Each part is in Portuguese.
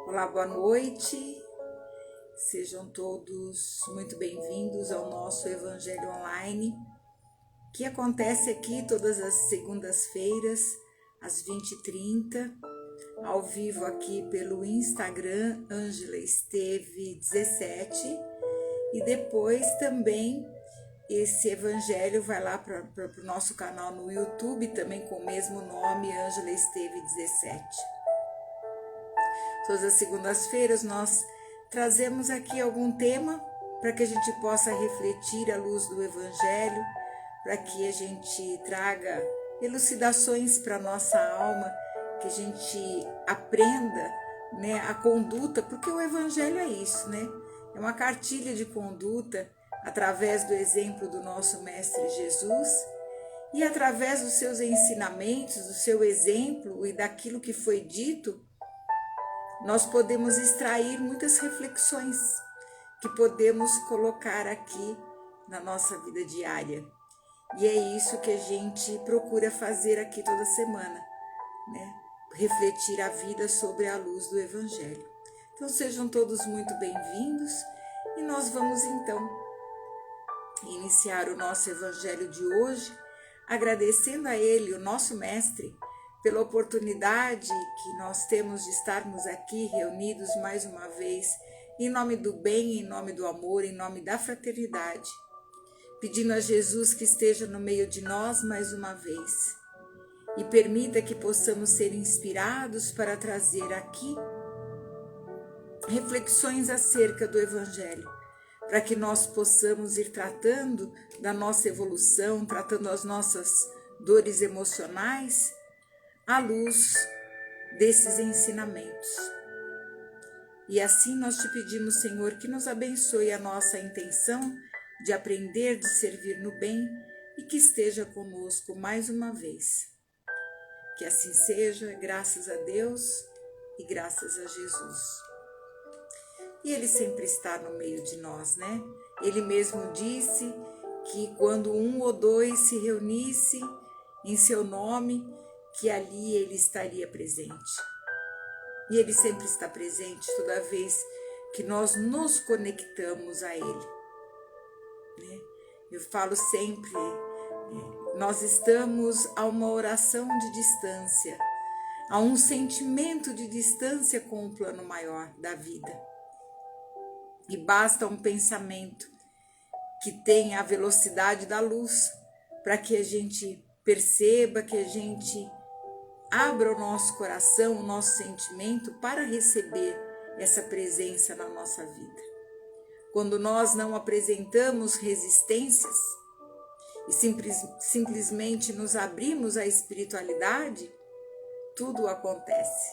Olá, boa noite. Sejam todos muito bem-vindos ao nosso Evangelho Online, que acontece aqui todas as segundas-feiras, às 20h30, ao vivo aqui pelo Instagram, Ângela Esteve 17, e depois também esse Evangelho vai lá para o nosso canal no YouTube, também com o mesmo nome, Ângela Esteve 17. Todas as segundas-feiras nós trazemos aqui algum tema para que a gente possa refletir à luz do Evangelho, para que a gente traga elucidações para a nossa alma, que a gente aprenda, né, a conduta, porque o Evangelho é isso, né? É uma cartilha de conduta através do exemplo do nosso Mestre Jesus e através dos seus ensinamentos, do seu exemplo e daquilo que foi dito, nós podemos extrair muitas reflexões que podemos colocar aqui na nossa vida diária. E é isso que a gente procura fazer aqui toda semana, né? Refletir a vida sobre a luz do Evangelho. Então sejam todos muito bem-vindos e nós vamos então iniciar o nosso Evangelho de hoje, agradecendo a Ele, o nosso Mestre, pela oportunidade que nós temos de estarmos aqui reunidos mais uma vez, em nome do bem, em nome do amor, em nome da fraternidade, pedindo a Jesus que esteja no meio de nós mais uma vez e permita que possamos ser inspirados para trazer aqui reflexões acerca do Evangelho, para que nós possamos ir tratando da nossa evolução, tratando as nossas dores emocionais, à luz desses ensinamentos. E assim nós te pedimos, Senhor, que nos abençoe a nossa intenção de aprender, de servir no bem e que esteja conosco mais uma vez. Que assim seja, graças a Deus e graças a Jesus. E Ele sempre está no meio de nós, né? Ele mesmo disse que quando um ou dois se reunisse em seu nome, que ali Ele estaria presente. E Ele sempre está presente toda vez que nós nos conectamos a Ele, né? Eu falo sempre, nós estamos a uma oração de distância, a um sentimento de distância com o plano maior da vida. E basta um pensamento que tenha a velocidade da luz para que a gente perceba, que a gente abra o nosso coração, o nosso sentimento para receber essa presença na nossa vida. Quando nós não apresentamos resistências e simplesmente nos abrimos à espiritualidade, tudo acontece.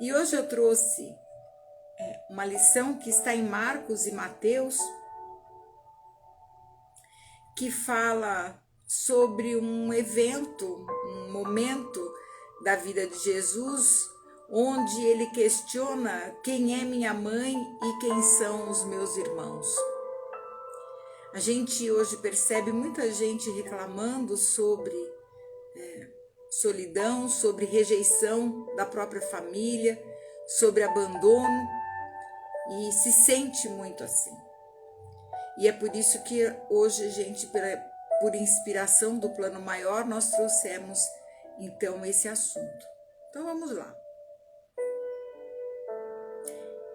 E hoje eu trouxe uma lição que está em Marcos e Mateus, que fala sobre um evento, um momento da vida de Jesus, onde ele questiona quem é minha mãe e quem são os meus irmãos. A gente hoje percebe muita gente reclamando sobre solidão, sobre rejeição da própria família, sobre abandono, e se sente muito assim. E é por isso que hoje a gente, por inspiração do plano maior, nós trouxemos então esse assunto. Então vamos lá.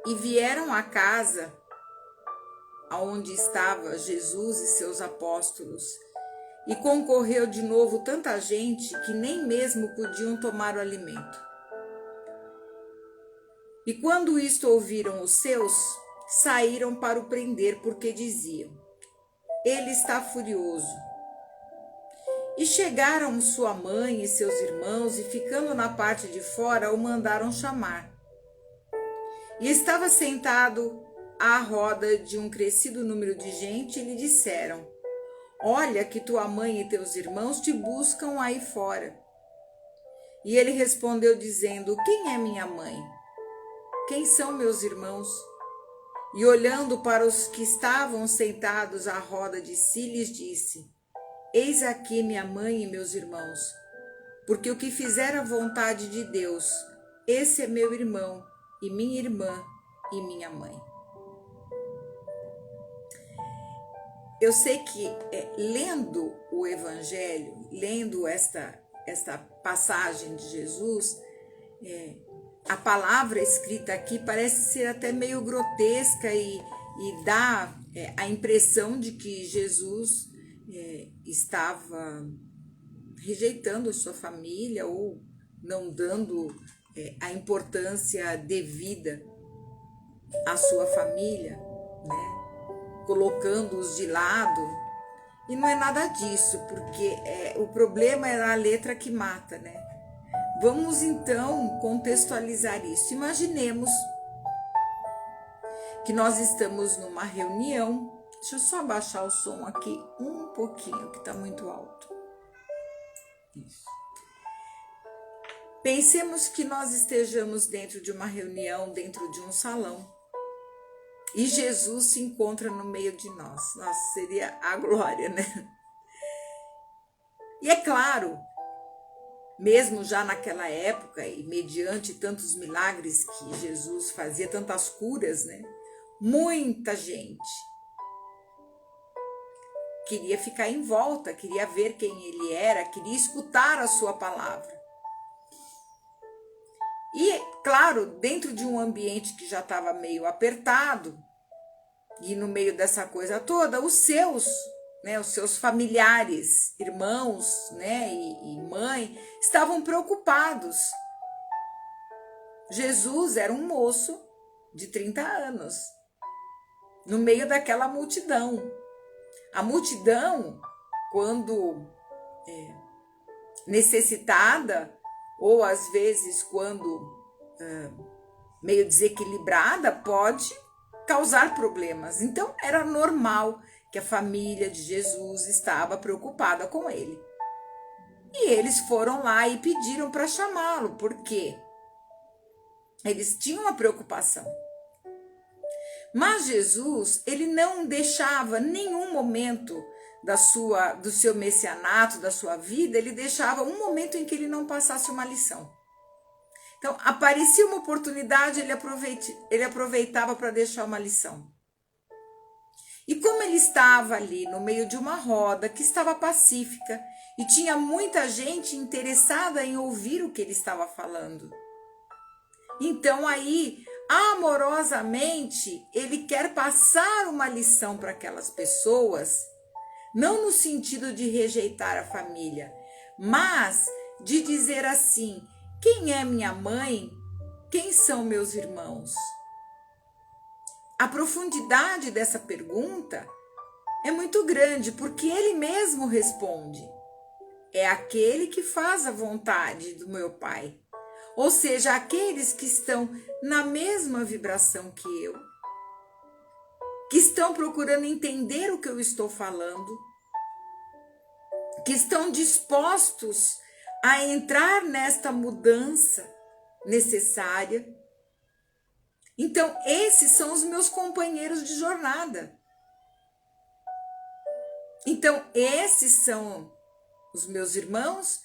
E vieram à casa aonde estava Jesus e seus apóstolos, e concorreu de novo tanta gente que nem mesmo podiam tomar o alimento. E quando isto ouviram os seus, saíram para o prender, porque diziam: ele está furioso. E chegaram sua mãe e seus irmãos, e ficando na parte de fora, o mandaram chamar. E estava sentado à roda de um crescido número de gente, e lhe disseram: olha que tua mãe e teus irmãos te buscam aí fora. E ele respondeu dizendo: quem é minha mãe? Quem são meus irmãos? E olhando para os que estavam sentados à roda de si, lhes disse: eis aqui minha mãe e meus irmãos, porque o que fizer a vontade de Deus, esse é meu irmão e minha irmã e minha mãe. Eu sei que lendo o Evangelho, lendo esta passagem de Jesus, a palavra escrita aqui parece ser até meio grotesca e dá a impressão de que Jesus estava rejeitando a sua família ou não dando a importância devida à sua família, né? Colocando-os de lado. E não é nada disso, porque o problema é a letra que mata, né? Vamos então contextualizar isso. Imaginemos que nós estamos numa reunião. Deixa eu só abaixar o som aqui um pouquinho, que está muito alto. Isso. Pensemos que nós estejamos dentro de uma reunião, dentro de um salão, e Jesus se encontra no meio de nós. Nossa, seria a glória, né? E é claro, mesmo já naquela época, e mediante tantos milagres que Jesus fazia, tantas curas, né? Muita gente queria ficar em volta, queria ver quem ele era, queria escutar a sua palavra. E, claro, dentro de um ambiente que já estava meio apertado, e no meio dessa coisa toda, os seus familiares, irmãos, né, e mãe, estavam preocupados. Jesus era um moço de 30 anos, no meio daquela multidão. A multidão, quando necessitada, ou às vezes quando meio desequilibrada, pode causar problemas. Então era normal que a família de Jesus estava preocupada com ele. E eles foram lá e pediram para chamá-lo, porque eles tinham uma preocupação. Mas Jesus, ele não deixava nenhum momento do seu messianato, da sua vida, ele deixava um momento em que ele não passasse uma lição. Então, aparecia uma oportunidade, ele aproveitava para deixar uma lição. E como ele estava ali no meio de uma roda que estava pacífica e tinha muita gente interessada em ouvir o que ele estava falando. Então aí, amorosamente, ele quer passar uma lição para aquelas pessoas, não no sentido de rejeitar a família, mas de dizer assim: quem é minha mãe? Quem são meus irmãos? A profundidade dessa pergunta é muito grande, porque ele mesmo responde: é aquele que faz a vontade do meu Pai. Ou seja, aqueles que estão na mesma vibração que eu, que estão procurando entender o que eu estou falando, que estão dispostos a entrar nesta mudança necessária. Então, esses são os meus companheiros de jornada. Então, esses são os meus irmãos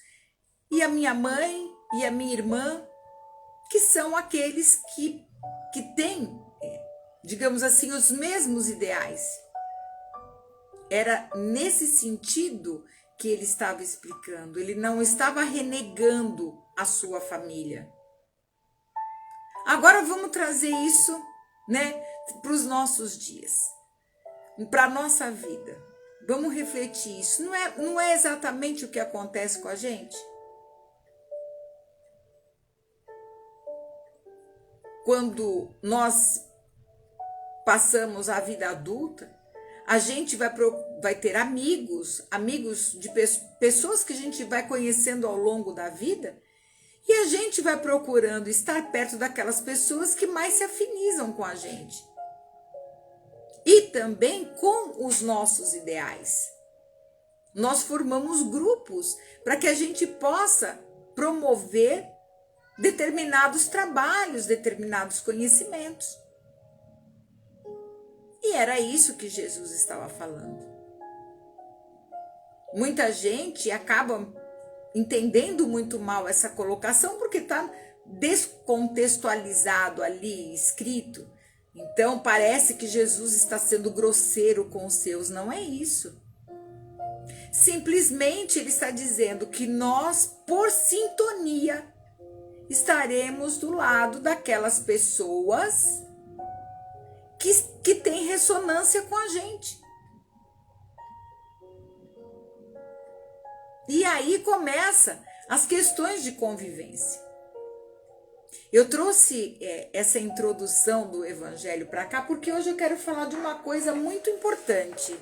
e a minha mãe e a minha irmã, que são aqueles que têm, digamos assim, os mesmos ideais. Era nesse sentido que ele estava explicando. Ele não estava renegando a sua família. Agora vamos trazer isso, né, para os nossos dias, para a nossa vida. Vamos refletir isso. Não é exatamente o que acontece com a gente? Quando nós passamos a vida adulta, a gente vai ter amigos de pessoas que a gente vai conhecendo ao longo da vida, e a gente vai procurando estar perto daquelas pessoas que mais se afinizam com a gente. E também com os nossos ideais. Nós formamos grupos para que a gente possa promover determinados trabalhos, determinados conhecimentos. E era isso que Jesus estava falando. Muita gente acaba entendendo muito mal essa colocação porque está descontextualizado ali, escrito. Então parece que Jesus está sendo grosseiro com os seus. Não é isso. Simplesmente ele está dizendo que nós, por sintonia, estaremos do lado daquelas pessoas que têm ressonância com a gente. E aí começa as questões de convivência. Eu trouxe essa introdução do Evangelho para cá porque hoje eu quero falar de uma coisa muito importante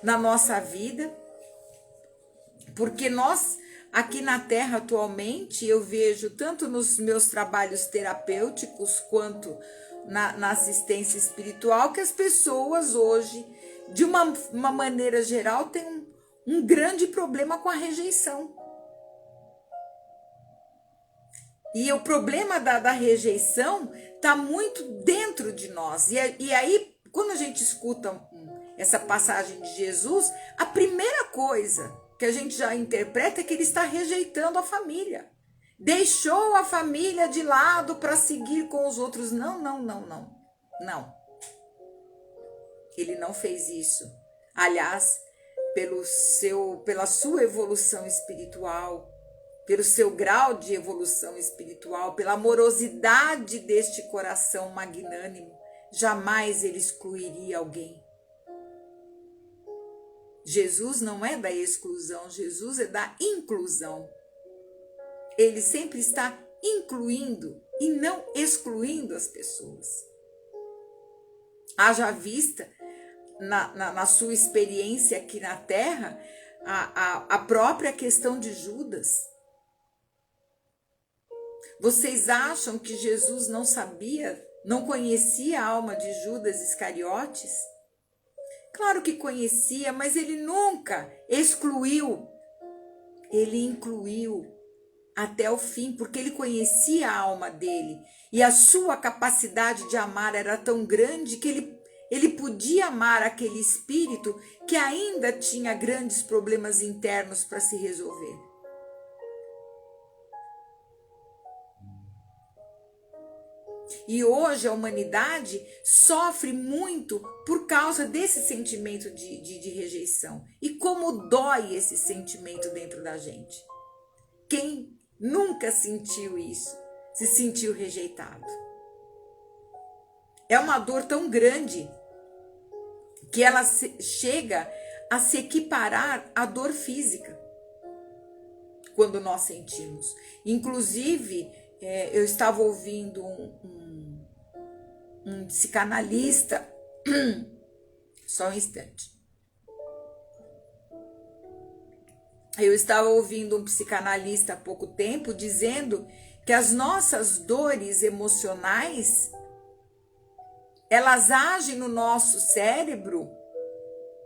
na nossa vida, porque nós aqui na Terra atualmente, eu vejo tanto nos meus trabalhos terapêuticos quanto na assistência espiritual, que as pessoas hoje, de uma maneira geral, têm um grande problema com a rejeição. E o problema da rejeição está muito dentro de nós. E aí, quando a gente escuta essa passagem de Jesus, a primeira coisa que a gente já interpreta é que ele está rejeitando a família. Deixou a família de lado para seguir com os outros. Não. Não. Ele não fez isso. Aliás, pela sua evolução espiritual, pelo seu grau de evolução espiritual, pela amorosidade deste coração magnânimo, jamais ele excluiria alguém. Jesus não é da exclusão, Jesus é da inclusão. Ele sempre está incluindo e não excluindo as pessoas. Haja vista, na sua experiência aqui na Terra, a própria questão de Judas. Vocês acham que Jesus não sabia, não conhecia a alma de Judas Iscariotes? Claro que conhecia, mas ele nunca excluiu. Ele incluiu até o fim, porque ele conhecia a alma dele. E a sua capacidade de amar era tão grande que ele podia amar aquele espírito que ainda tinha grandes problemas internos para se resolver. E hoje a humanidade sofre muito por causa desse sentimento de rejeição. E como dói esse sentimento dentro da gente? Quem nunca sentiu isso, se sentiu rejeitado? É uma dor tão grande que ela chega a se equiparar à dor física quando nós sentimos. Inclusive, eu estava ouvindo um psicanalista, só um instante. Eu estava ouvindo um psicanalista há pouco tempo dizendo que as nossas dores emocionais, elas agem no nosso cérebro,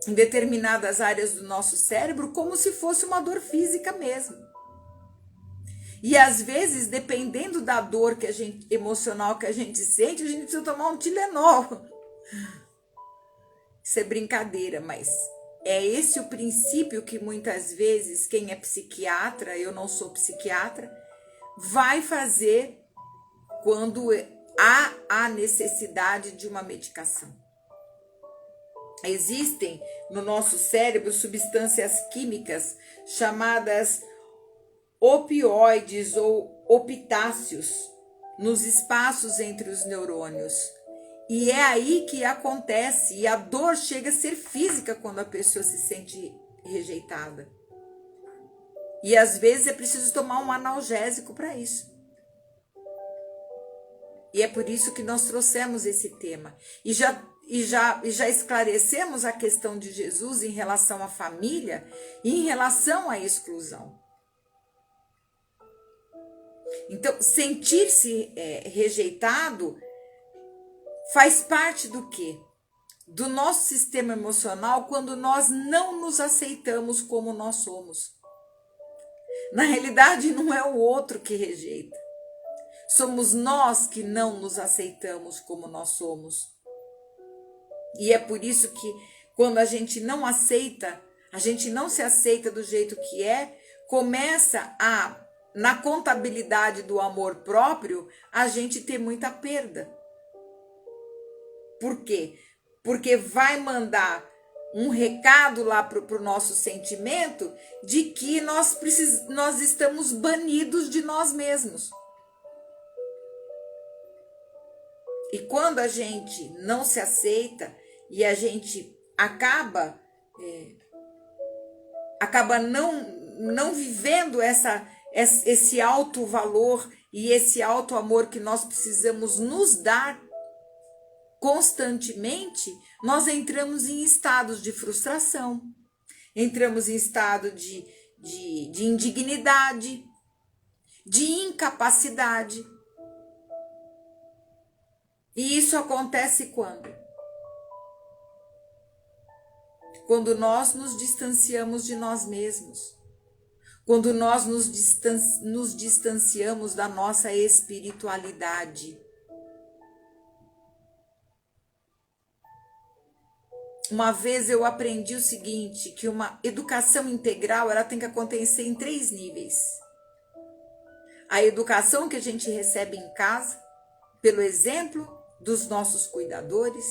em determinadas áreas do nosso cérebro, como se fosse uma dor física mesmo. E às vezes, dependendo da dor emocional que a gente sente, a gente precisa tomar um Tilenol. Isso é brincadeira, mas é esse o princípio que muitas vezes quem é psiquiatra, eu não sou psiquiatra, vai fazer quando há a necessidade de uma medicação. Existem no nosso cérebro substâncias químicas chamadas opioides ou opitáceos nos espaços entre os neurônios. E é aí que acontece, e a dor chega a ser física quando a pessoa se sente rejeitada. E às vezes é preciso tomar um analgésico para isso. E é por isso que nós trouxemos esse tema. E já esclarecemos a questão de Jesus em relação à família e em relação à exclusão. Então, sentir-se rejeitado faz parte do quê? Do nosso sistema emocional quando nós não nos aceitamos como nós somos. Na realidade, não é o outro que rejeita. Somos nós que não nos aceitamos como nós somos. E é por isso que quando a gente não aceita, a gente não se aceita do jeito que é, começa a na contabilidade do amor próprio, a gente ter muita perda. Por quê? Porque vai mandar um recado lá para o nosso sentimento de que nós estamos banidos de nós mesmos. E quando a gente não se aceita e a gente acaba não vivendo esse alto valor e esse alto amor que nós precisamos nos dar constantemente, nós entramos em estados de frustração, entramos em estado de indignidade, de incapacidade. E isso acontece quando? Quando nós nos distanciamos de nós mesmos, quando nós nos distanciamos da nossa espiritualidade. Uma vez eu aprendi o seguinte, que uma educação integral ela tem que acontecer em 3 níveis. A educação que a gente recebe em casa, pelo exemplo dos nossos cuidadores,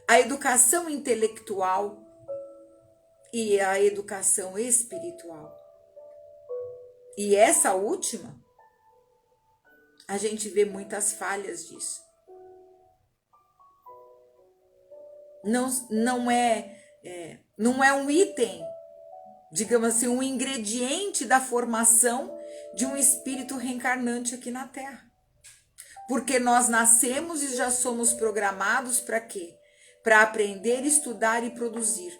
a educação intelectual e a educação espiritual. E essa última, a gente vê muitas falhas disso. Não é um item, digamos assim, um ingrediente da formação de um espírito reencarnante aqui na Terra. Porque nós nascemos e já somos programados para quê? Para aprender, estudar e produzir.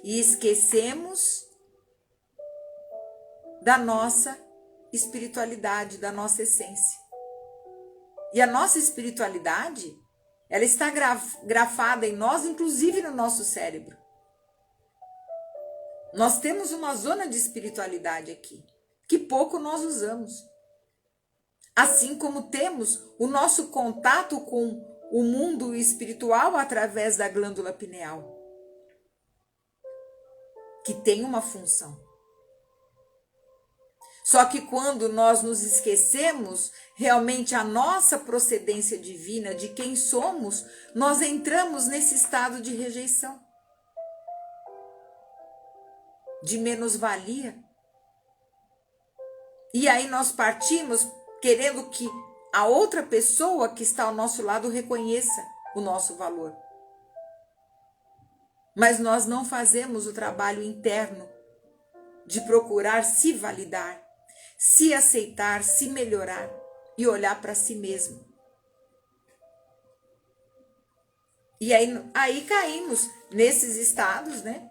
E esquecemos da nossa espiritualidade, da nossa essência. E a nossa espiritualidade, ela está grafada em nós, inclusive no nosso cérebro. Nós temos uma zona de espiritualidade aqui, que pouco nós usamos. Assim como temos o nosso contato com o mundo espiritual através da glândula pineal, que tem uma função. Só que quando nós nos esquecemos realmente a nossa procedência divina, de quem somos, nós entramos nesse estado de rejeição, de menos-valia. E aí nós partimos querendo que a outra pessoa que está ao nosso lado reconheça o nosso valor. Mas nós não fazemos o trabalho interno de procurar se validar, se aceitar, se melhorar e olhar para si mesmo. E aí caímos nesses estados, né,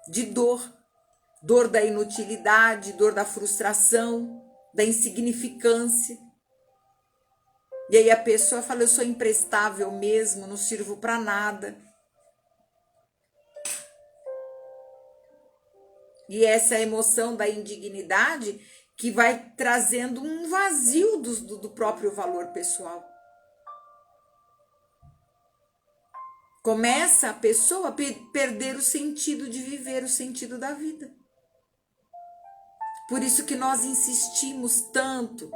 de dor da inutilidade, dor da frustração, da insignificância. E aí a pessoa fala, eu sou imprestável mesmo, não sirvo para nada. E essa emoção da indignidade que vai trazendo um vazio do próprio valor pessoal. Começa a pessoa a perder o sentido de viver, o sentido da vida. Por isso que nós insistimos tanto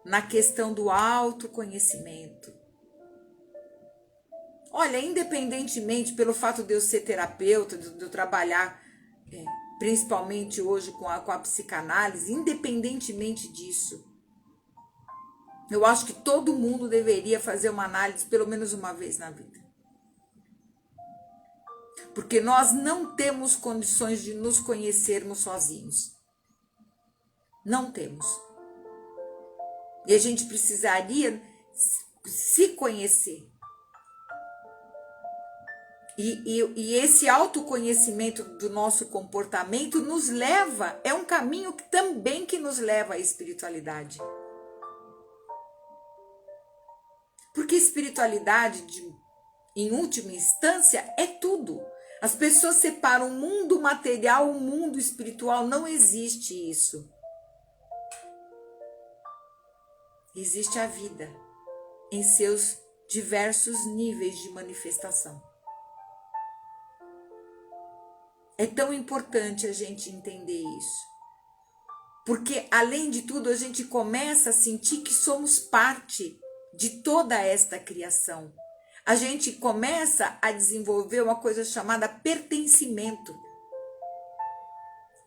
na questão do autoconhecimento. Olha, independentemente pelo fato de eu ser terapeuta, de eu trabalhar principalmente hoje com a psicanálise, independentemente disso, eu acho que todo mundo deveria fazer uma análise pelo menos uma vez na vida. Porque nós não temos condições de nos conhecermos sozinhos. Não temos. E a gente precisaria se conhecer. E esse autoconhecimento do nosso comportamento nos leva, é um caminho também que nos leva à espiritualidade. Porque espiritualidade, em última instância, é tudo. As pessoas separam o mundo material, o mundo espiritual. Não existe isso. Existe a vida em seus diversos níveis de manifestação. É tão importante a gente entender isso. Porque, além de tudo, a gente começa a sentir que somos parte de toda esta criação. A gente começa a desenvolver uma coisa chamada pertencimento.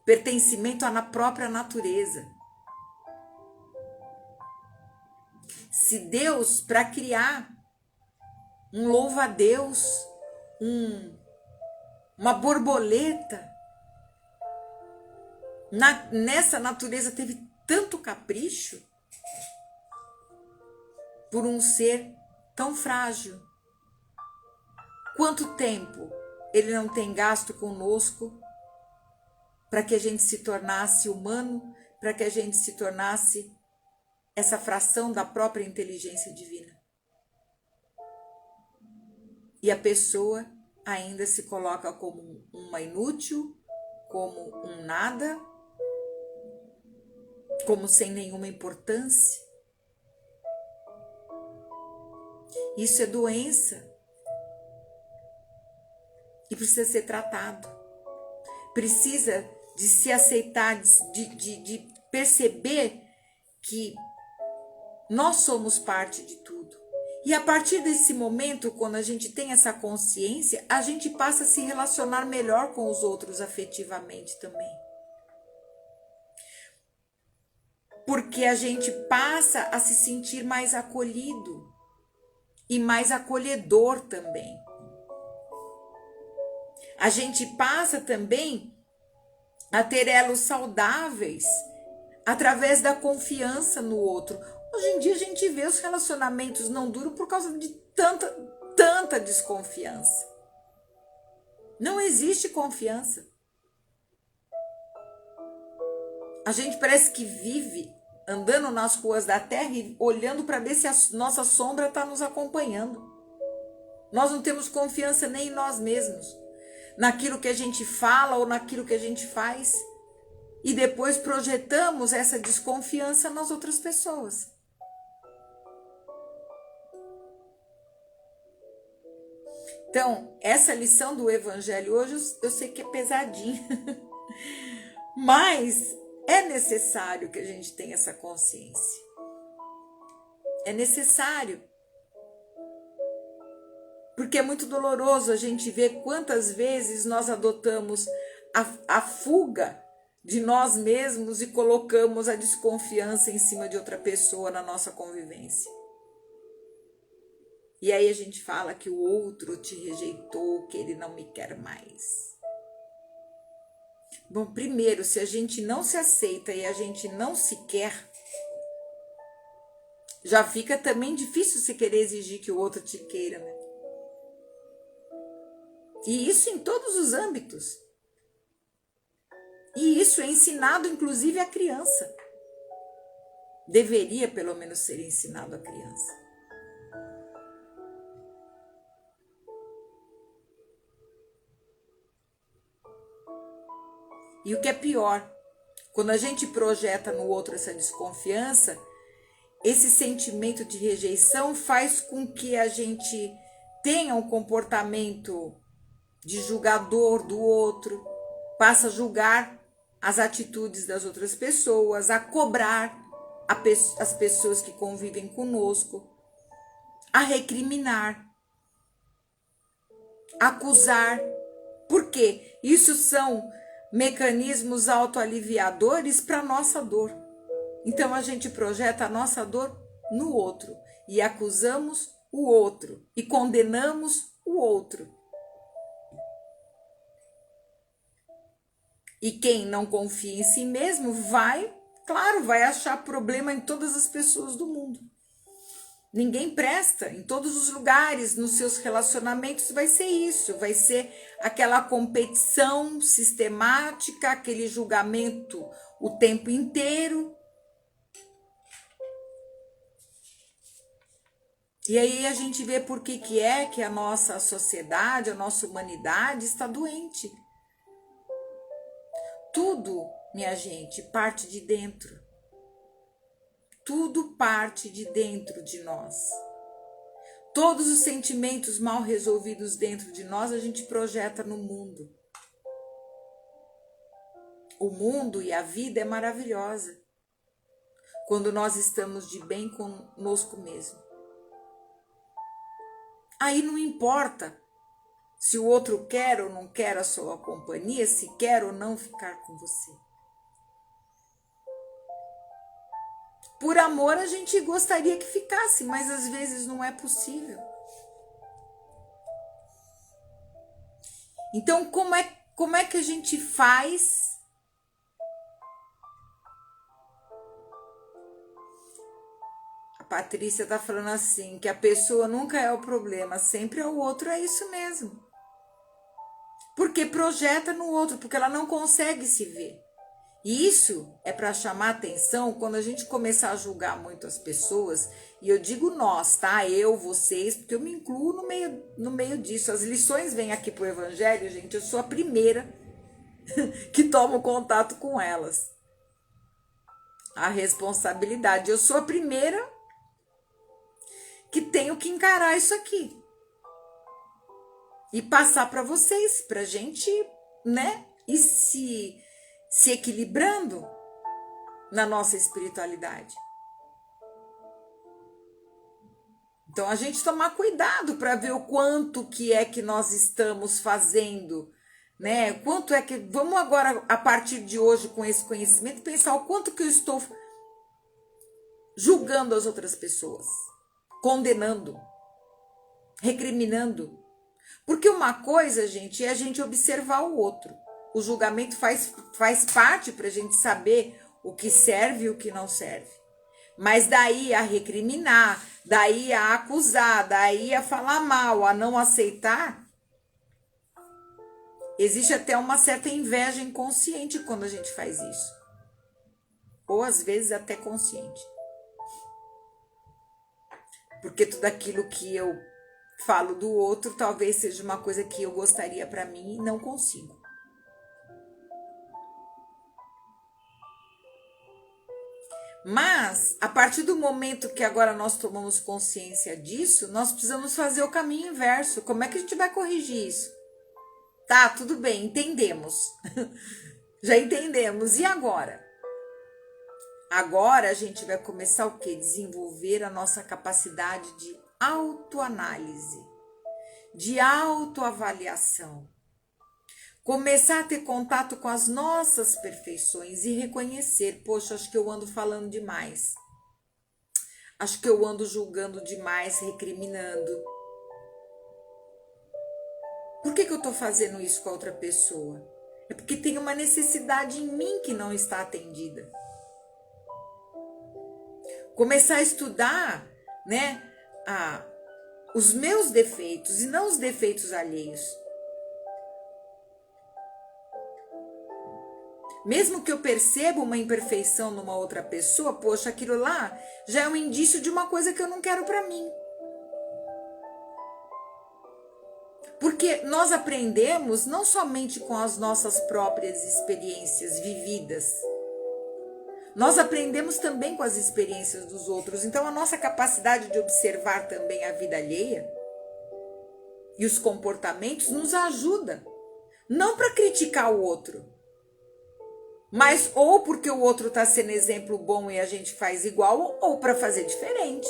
Pertencimento à própria natureza. Se Deus, para criar um louva-a-Deus, uma borboleta, nessa natureza teve tanto capricho por um ser tão frágil. Quanto tempo ele não tem gasto conosco para que a gente se tornasse humano, para que a gente se tornasse essa fração da própria inteligência divina. E a pessoa ainda se coloca como uma inútil, como um nada, como sem nenhuma importância. Isso é doença e precisa ser tratado. Precisa de se aceitar, de perceber que nós somos parte de tudo. E a partir desse momento, quando a gente tem essa consciência, a gente passa a se relacionar melhor com os outros afetivamente também. Porque a gente passa a se sentir mais acolhido e mais acolhedor também. A gente passa também a ter elos saudáveis através da confiança no outro. Hoje em dia a gente vê os relacionamentos não duram por causa de tanta desconfiança. Não existe confiança. A gente parece que vive andando nas ruas da terra e olhando para ver se a nossa sombra está nos acompanhando. Nós não temos confiança nem em nós mesmos, naquilo que a gente fala ou naquilo que a gente faz. E depois projetamos essa desconfiança nas outras pessoas. Então, essa lição do Evangelho hoje eu sei que é pesadinha, mas é necessário que a gente tenha essa consciência. É necessário. Porque é muito doloroso a gente ver quantas vezes nós adotamos a fuga de nós mesmos e colocamos a desconfiança em cima de outra pessoa na nossa convivência. E aí a gente fala que o outro te rejeitou, que ele não me quer mais. Bom, primeiro, se a gente não se aceita e a gente não se quer, já fica também difícil se querer exigir que o outro te queira, né? E isso em todos os âmbitos. E isso é ensinado, inclusive, à criança. Deveria, pelo menos, ser ensinado à criança. E o que é pior, quando a gente projeta no outro essa desconfiança, esse sentimento de rejeição faz com que a gente tenha um comportamento de julgador do outro, passa a julgar as atitudes das outras pessoas, a cobrar as pessoas que convivem conosco, a recriminar, acusar. Por quê? Isso são mecanismos autoaliviadores para a nossa dor. Então a gente projeta a nossa dor no outro e acusamos o outro e condenamos o outro. E quem não confia em si mesmo vai achar problema em todas as pessoas do mundo. Ninguém presta, em todos os lugares, nos seus relacionamentos vai ser isso, vai ser aquela competição sistemática, aquele julgamento o tempo inteiro. E aí a gente vê por que é que a nossa sociedade, a nossa humanidade está doente. Tudo, minha gente, parte de dentro. Tudo parte de dentro de nós. Todos os sentimentos mal resolvidos dentro de nós a gente projeta no mundo. O mundo e a vida é maravilhosa quando nós estamos de bem conosco mesmo. Aí não importa se o outro quer ou não quer a sua companhia, se quer ou não ficar com você. Por amor a gente gostaria que ficasse, mas às vezes não é possível. Então, como é que a gente faz a Patrícia está falando assim, que a pessoa nunca é o problema, sempre é o outro, é isso mesmo. Porque projeta no outro, porque ela não consegue se ver. E isso é para chamar atenção quando a gente começar a julgar muito as pessoas, e eu digo nós, tá? Eu, vocês, porque eu me incluo no meio disso. As lições vêm aqui pro Evangelho, gente, eu sou a primeira que tomo contato com elas. A responsabilidade, eu sou a primeira que tenho que encarar isso aqui. E passar para vocês, pra gente, né? E se equilibrando na nossa espiritualidade. Então, a gente tomar cuidado para ver o quanto que é que nós estamos fazendo, né? Quanto é que... Vamos agora, a partir de hoje, com esse conhecimento, pensar o quanto que eu estou julgando as outras pessoas, condenando, recriminando. Porque uma coisa, gente, é a gente observar o outro. O julgamento faz parte para a gente saber o que serve e o que não serve. Mas daí a recriminar, daí a acusar, daí a falar mal, a não aceitar, existe até uma certa inveja inconsciente quando a gente faz isso. Ou às vezes até consciente. Porque tudo aquilo que eu falo do outro talvez seja uma coisa que eu gostaria para mim e não consigo. Mas, a partir do momento que agora nós tomamos consciência disso, nós precisamos fazer o caminho inverso. Como é que a gente vai corrigir isso? Tá, tudo bem, entendemos. Já entendemos. E agora? Agora a gente vai começar o quê? Desenvolver a nossa capacidade de autoanálise, de autoavaliação. Começar a ter contato com as nossas perfeições e reconhecer, poxa, acho que eu ando falando demais. Acho que eu ando julgando demais, recriminando. Por que eu estou fazendo isso com a outra pessoa? É porque tem uma necessidade em mim que não está atendida. Começar a estudar, né, os meus defeitos e não os defeitos alheios. Mesmo que eu perceba uma imperfeição numa outra pessoa, poxa, aquilo lá já é um indício de uma coisa que eu não quero para mim. Porque nós aprendemos não somente com as nossas próprias experiências vividas, nós aprendemos também com as experiências dos outros. Então, a nossa capacidade de observar também a vida alheia e os comportamentos nos ajuda, não para criticar o outro, mas ou porque o outro está sendo exemplo bom e a gente faz igual, ou para fazer diferente.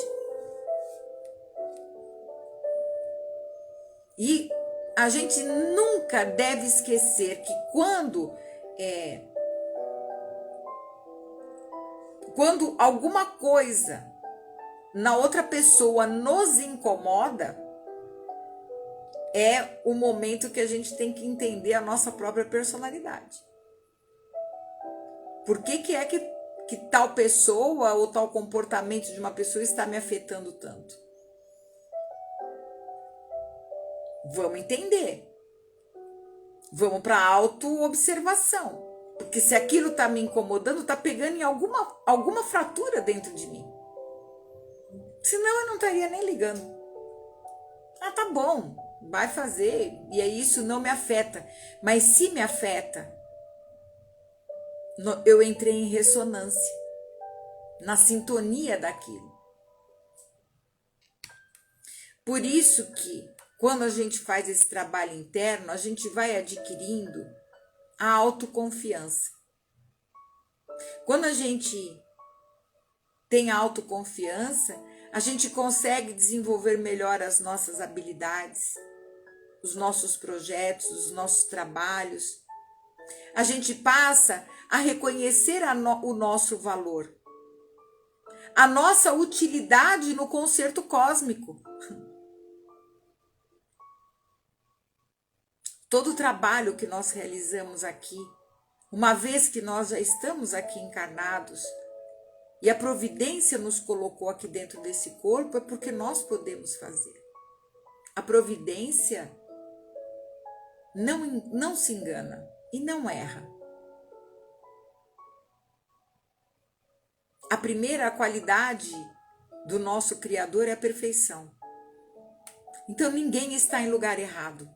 E a gente nunca deve esquecer que quando alguma coisa na outra pessoa nos incomoda, é o momento que a gente tem que entender a nossa própria personalidade. Por que é que tal pessoa ou tal comportamento de uma pessoa está me afetando tanto? Vamos entender. Vamos para a autoobservação. Porque se aquilo está me incomodando, está pegando em alguma fratura dentro de mim. Senão eu não estaria nem ligando. Ah, tá bom, vai fazer. E aí isso não me afeta. Mas se me afeta, eu entrei em ressonância, na sintonia daquilo. Por isso que, quando a gente faz esse trabalho interno, a gente vai adquirindo a autoconfiança. Quando a gente tem autoconfiança, a gente consegue desenvolver melhor as nossas habilidades, os nossos projetos, os nossos trabalhos. A gente passa a reconhecer o nosso valor, a nossa utilidade no concerto cósmico. Todo o trabalho que nós realizamos aqui, uma vez que nós já estamos aqui encarnados, e a providência nos colocou aqui dentro desse corpo, é porque nós podemos fazer. A providência não se engana e não erra. A primeira qualidade do nosso Criador é a perfeição. Então ninguém está em lugar errado.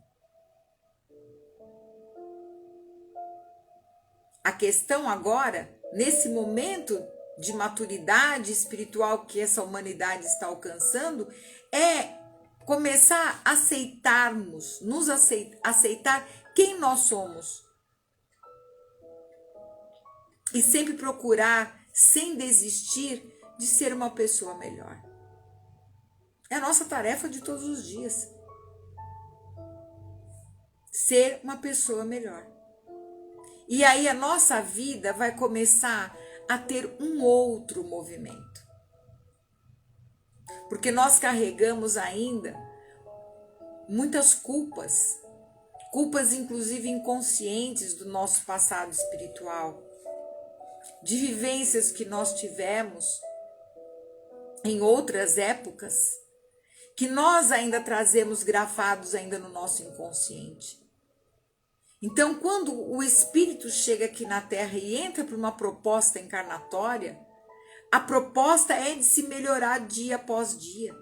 A questão agora, nesse momento de maturidade espiritual que essa humanidade está alcançando, é começar a aceitarmos, aceitar quem nós somos. E sempre procurar, sem desistir, de ser uma pessoa melhor. É a nossa tarefa de todos os dias. Ser uma pessoa melhor. E aí a nossa vida vai começar a ter um outro movimento. Porque nós carregamos ainda muitas culpas inclusive inconscientes do nosso passado espiritual, de vivências que nós tivemos em outras épocas, que nós ainda trazemos grafados ainda no nosso inconsciente. Então, quando o espírito chega aqui na Terra e entra para uma proposta encarnatória, a proposta é de se melhorar dia após dia.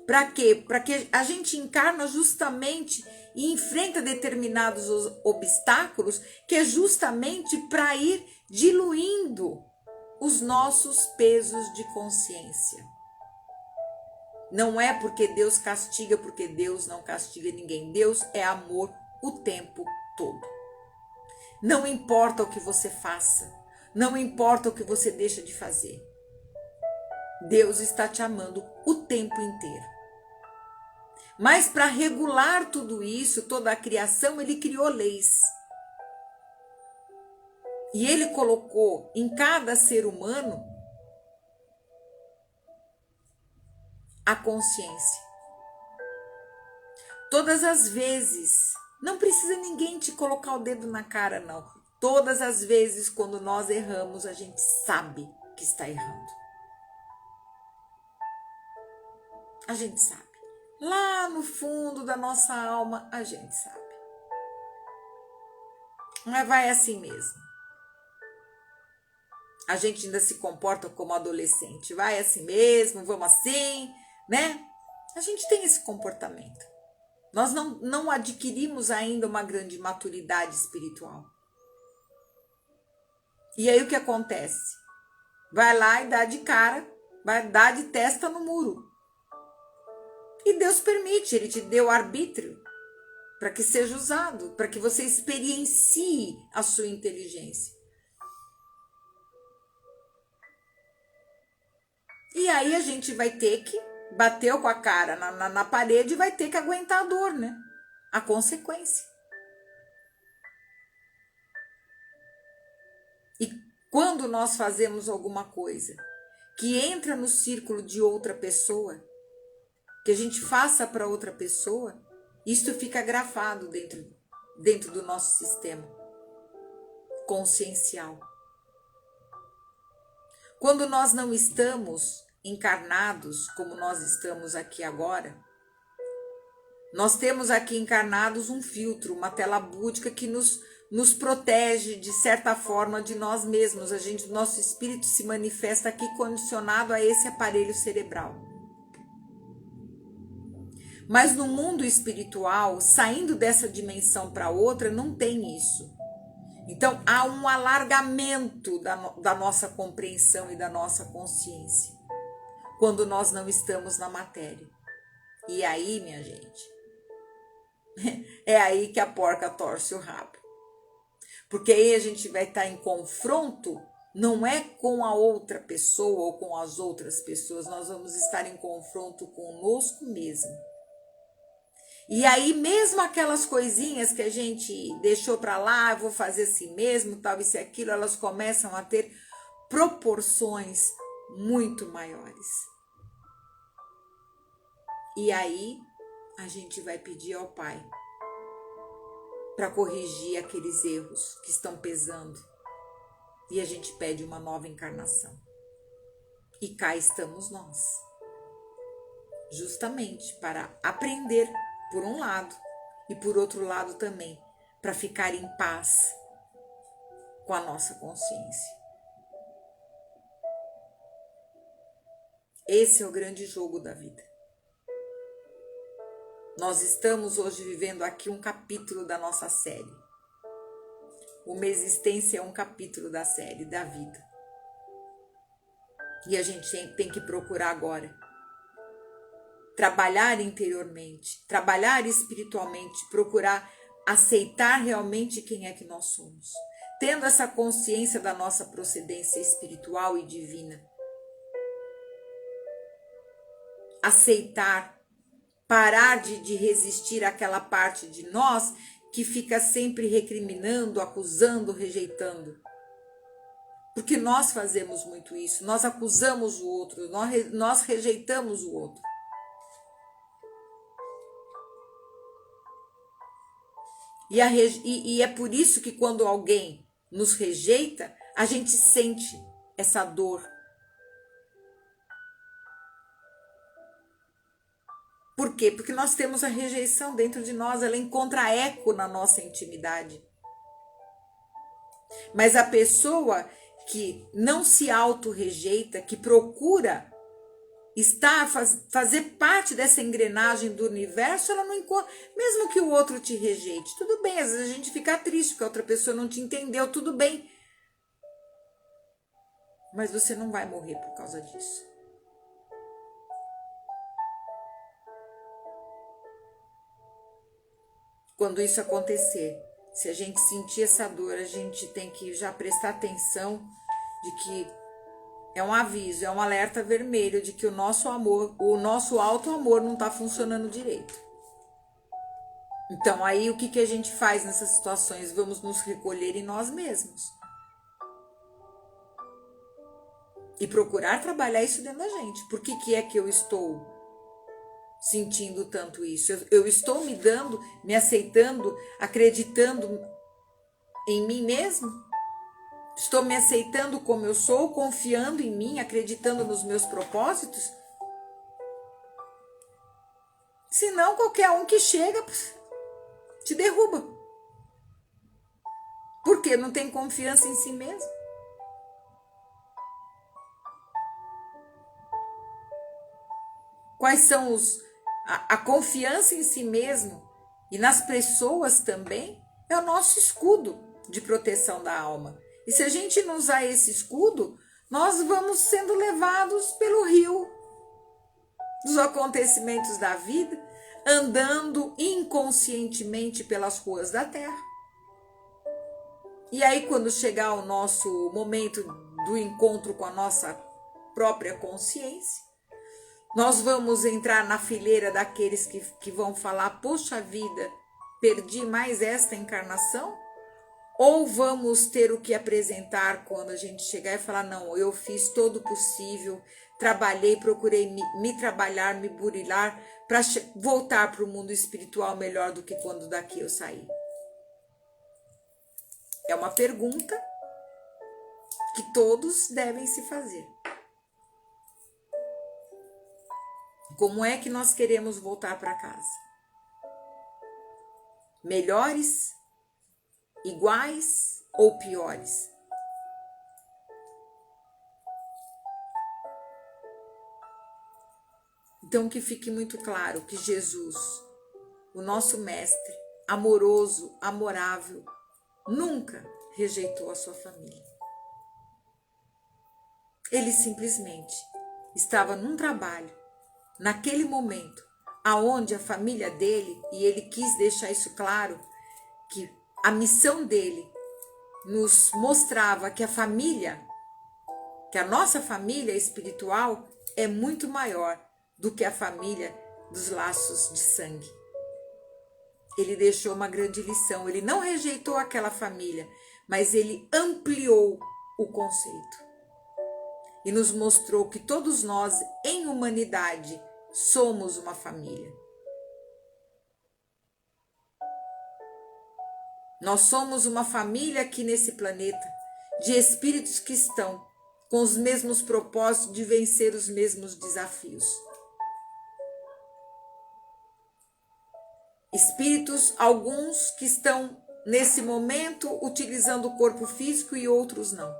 Para quê? Para que a gente encarna justamente e enfrenta determinados obstáculos, que é justamente para ir diluindo os nossos pesos de consciência. Não é porque Deus castiga, porque Deus não castiga ninguém. Deus é amor o tempo todo. Não importa o que você faça, não importa o que você deixa de fazer. Deus está te amando o tempo inteiro. Mas para regular tudo isso, toda a criação, ele criou leis. E ele colocou em cada ser humano a consciência. Todas as vezes, não precisa ninguém te colocar o dedo na cara, não. Todas as vezes quando nós erramos, a gente sabe que está errando. A gente sabe. Lá no fundo da nossa alma, a gente sabe. Mas vai assim mesmo. A gente ainda se comporta como adolescente. Vai assim mesmo, vamos assim, né? A gente tem esse comportamento. Nós não adquirimos ainda uma grande maturidade espiritual. E aí o que acontece? Vai lá e dá de cara, vai dar de testa no muro. E Deus permite, ele te deu arbítrio para que seja usado, para que você experiencie a sua inteligência. E aí a gente vai ter que, bateu com a cara na parede, vai ter que aguentar a dor, né? A consequência. E quando nós fazemos alguma coisa que entra no círculo de outra pessoa, que a gente faça para outra pessoa, isto fica grafado dentro do nosso sistema consciencial. Quando nós não estamos encarnados como nós estamos aqui agora, nós temos aqui encarnados um filtro, uma tela búdica que nos protege de certa forma de nós mesmos. Nosso espírito se manifesta aqui condicionado a esse aparelho cerebral. Mas no mundo espiritual, saindo dessa dimensão para outra, não tem isso. Então, há um alargamento da nossa compreensão e da nossa consciência, quando nós não estamos na matéria. E aí, minha gente, é aí que a porca torce o rabo. Porque aí a gente vai estar em confronto, não é com a outra pessoa ou com as outras pessoas, nós vamos estar em confronto conosco mesmo. E aí mesmo aquelas coisinhas que a gente deixou para lá, vou fazer assim mesmo, tal, isso e aquilo, elas começam a ter proporções muito maiores. E aí a gente vai pedir ao Pai para corrigir aqueles erros que estão pesando. E a gente pede uma nova encarnação. E cá estamos nós. Justamente para aprender por um lado e por outro lado também, para ficar em paz com a nossa consciência. Esse é o grande jogo da vida. Nós estamos hoje vivendo aqui um capítulo da nossa série. Uma existência é um capítulo da série, da vida. E a gente tem que procurar agora trabalhar interiormente, trabalhar espiritualmente, procurar aceitar realmente quem é que nós somos. Tendo essa consciência da nossa procedência espiritual e divina. Aceitar, parar de resistir àquela parte de nós que fica sempre recriminando, acusando, rejeitando. Porque nós fazemos muito isso, nós acusamos o outro, nós rejeitamos o outro. E é por isso que quando alguém nos rejeita, a gente sente essa dor. Por quê? Porque nós temos a rejeição dentro de nós, ela encontra eco na nossa intimidade. Mas a pessoa que não se auto-rejeita, que procura fazer parte dessa engrenagem do universo, ela não encontra, mesmo que o outro te rejeite, tudo bem, às vezes a gente fica triste porque a outra pessoa não te entendeu, tudo bem. Mas você não vai morrer por causa disso. Quando isso acontecer, se a gente sentir essa dor, a gente tem que já prestar atenção de que é um aviso, é um alerta vermelho de que o nosso amor, o nosso alto amor não está funcionando direito. Então aí o que a gente faz nessas situações? Vamos nos recolher em nós mesmos. E procurar trabalhar isso dentro da gente. Por que é que eu estou sentindo tanto isso? Eu estou me dando, me aceitando, acreditando em mim mesmo? Estou me aceitando como eu sou, confiando em mim, acreditando nos meus propósitos? Senão, qualquer um que chega te derruba. Por quê? Não tem confiança em si mesmo. Quais são a confiança em si mesmo e nas pessoas também é o nosso escudo de proteção da alma. E se a gente não usar esse escudo, nós vamos sendo levados pelo rio dos acontecimentos da vida, andando inconscientemente pelas ruas da terra. E aí, quando chegar o nosso momento do encontro com a nossa própria consciência, nós vamos entrar na fileira daqueles que vão falar, poxa vida, perdi mais esta encarnação? Ou vamos ter o que apresentar quando a gente chegar e falar, não, eu fiz todo o possível, trabalhei, procurei me trabalhar, me burilar, para voltar para o mundo espiritual melhor do que quando daqui eu saí? É uma pergunta que todos devem se fazer. Como é que nós queremos voltar para casa? Melhores? Iguais ou piores? Então que fique muito claro que Jesus, o nosso mestre, amoroso, amorável, nunca rejeitou a sua família. Ele simplesmente estava num trabalho, naquele momento, aonde a família dele, e ele quis deixar isso claro, que a missão dele nos mostrava que a família, que a nossa família espiritual é muito maior do que a família dos laços de sangue. Ele deixou uma grande lição. Ele não rejeitou aquela família, mas ele ampliou o conceito. E nos mostrou que todos nós, em humanidade, somos uma família. Nós somos uma família aqui nesse planeta, de espíritos que estão com os mesmos propósitos de vencer os mesmos desafios. Espíritos, alguns que estão nesse momento utilizando o corpo físico e outros não,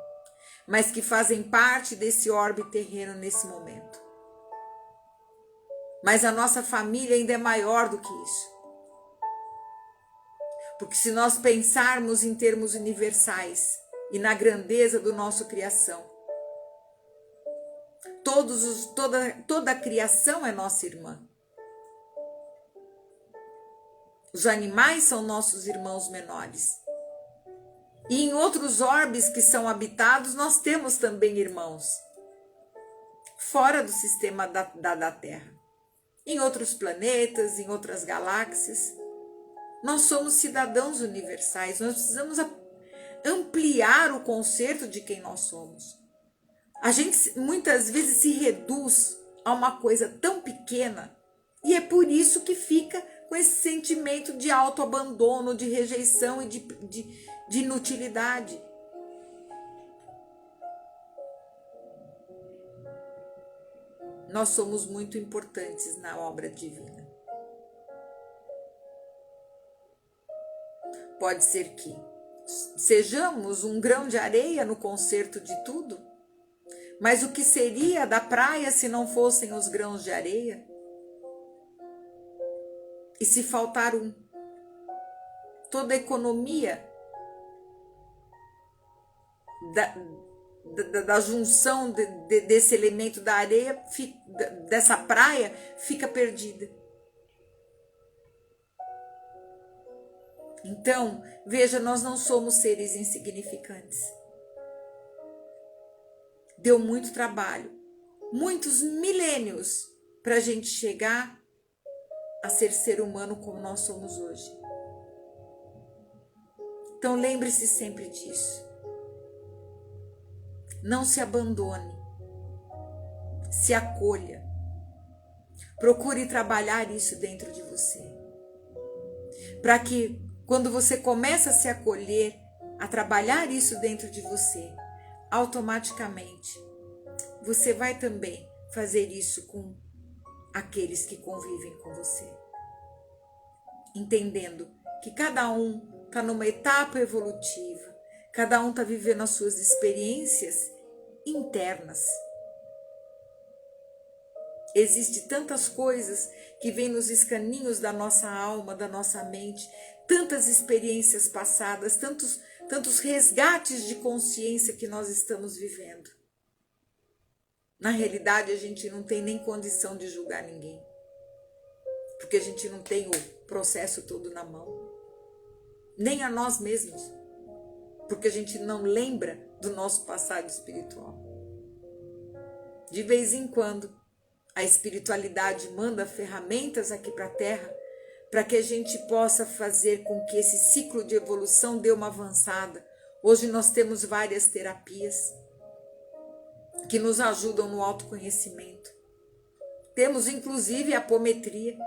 mas que fazem parte desse orbe terreno nesse momento. Mas a nossa família ainda é maior do que isso. Porque se nós pensarmos em termos universais e na grandeza do nosso criação, toda a criação é nossa irmã. Os animais são nossos irmãos menores. E em outros orbes que são habitados, nós temos também irmãos. Fora do sistema da Terra. Em outros planetas, em outras galáxias. Nós somos cidadãos universais. Nós precisamos ampliar o conceito de quem nós somos. A gente muitas vezes se reduz a uma coisa tão pequena. E é por isso que fica com esse sentimento de autoabandono, de rejeição e de inutilidade. Nós somos muito importantes na obra divina. Pode ser que sejamos um grão de areia no concerto de tudo, mas o que seria da praia se não fossem os grãos de areia? E se faltar um? Toda a economia da junção desse elemento da areia, dessa praia, fica perdida. Então, veja, nós não somos seres insignificantes. Deu muito trabalho, muitos milênios para a gente chegar a ser humano como nós somos hoje. Então lembre-se sempre disso. Não se abandone. Se acolha. Procure trabalhar isso dentro de você. Para que quando você começa a se acolher, a trabalhar isso dentro de você, automaticamente você vai também fazer isso com aqueles que convivem com você. Entendendo que cada um está numa etapa evolutiva, cada um está vivendo as suas experiências internas. Existem tantas coisas que vêm nos escaninhos da nossa alma, da nossa mente, tantas experiências passadas, tantos resgates de consciência que nós estamos vivendo. Na realidade, a gente não tem nem condição de julgar ninguém, porque a gente não tem o processo todo na mão, nem a nós mesmos, porque a gente não lembra do nosso passado espiritual. De vez em quando, a espiritualidade manda ferramentas aqui para a Terra para que a gente possa fazer com que esse ciclo de evolução dê uma avançada. Hoje nós temos várias terapias que nos ajudam no autoconhecimento. Temos inclusive a apometria,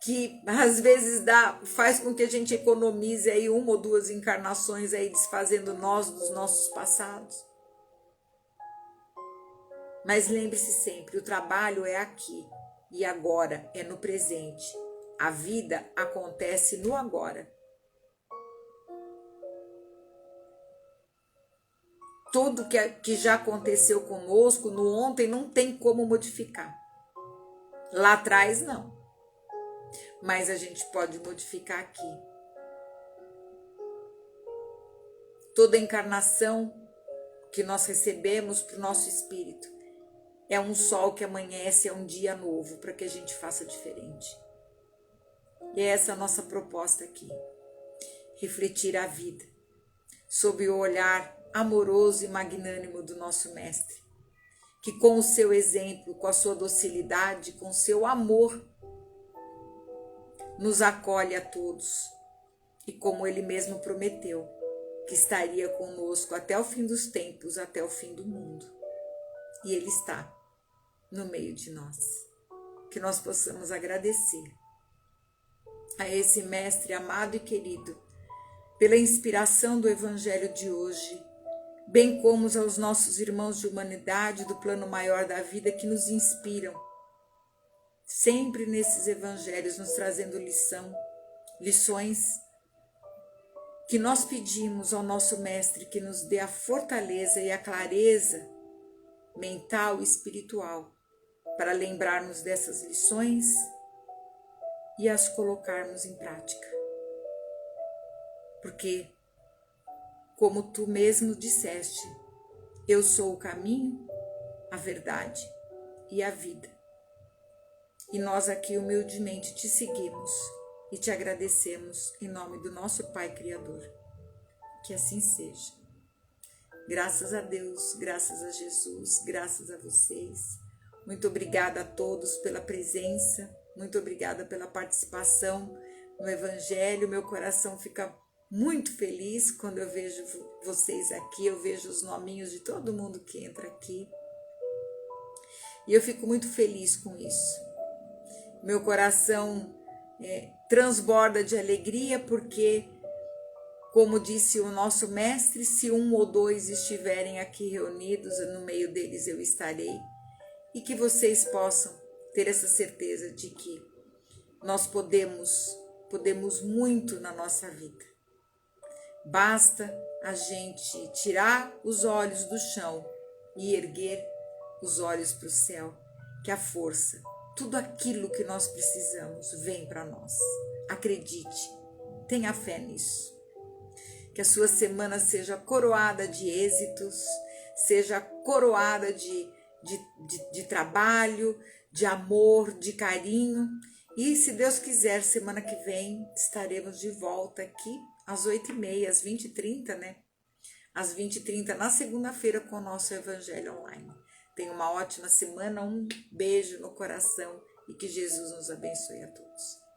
que às vezes faz com que a gente economize aí 1 ou 2 encarnações aí desfazendo nós dos nossos passados. Mas lembre-se sempre, o trabalho é aqui e agora, é no presente. A vida acontece no agora. Tudo que já aconteceu conosco no ontem não tem como modificar. Lá atrás não. Mas a gente pode modificar aqui. Toda encarnação que nós recebemos para o nosso espírito é um sol que amanhece, é um dia novo para que a gente faça diferente. E essa é a nossa proposta aqui. Refletir a vida. sob o olhar amoroso e magnânimo do nosso Mestre, que com o seu exemplo, com a sua docilidade, com o seu amor, nos acolhe a todos. E como ele mesmo prometeu, que estaria conosco até o fim dos tempos, até o fim do mundo. E ele está no meio de nós. Que nós possamos agradecer a esse Mestre amado e querido, pela inspiração do Evangelho de hoje, bem como aos nossos irmãos de humanidade do plano maior da vida que nos inspiram, sempre nesses Evangelhos nos trazendo lições que nós pedimos ao nosso Mestre que nos dê a fortaleza e a clareza mental e espiritual para lembrarmos dessas lições e as colocarmos em prática. Porque, como tu mesmo disseste, eu sou o caminho, a verdade e a vida. E nós aqui humildemente te seguimos e te agradecemos em nome do nosso Pai Criador. Que assim seja. Graças a Deus, graças a Jesus, graças a vocês. Muito obrigada a todos pela presença, muito obrigada pela participação no Evangelho. Meu coração fica muito feliz quando eu vejo vocês aqui, eu vejo os nominhos de todo mundo que entra aqui. E eu fico muito feliz com isso. Meu coração transborda de alegria porque, como disse o nosso Mestre, se um ou dois estiverem aqui reunidos, no meio deles eu estarei. E que vocês possam ter essa certeza de que nós podemos muito na nossa vida. Basta a gente tirar os olhos do chão e erguer os olhos para o céu, que a força, tudo aquilo que nós precisamos vem para nós. Acredite, tenha fé nisso. Que a sua semana seja coroada de êxitos, seja coroada de trabalho, de amor, de carinho. E se Deus quiser, semana que vem estaremos de volta aqui às 8h30, às 20h30, né? Às 20h30, na segunda-feira, com o nosso Evangelho Online. Tenha uma ótima semana, um beijo no coração e que Jesus nos abençoe a todos.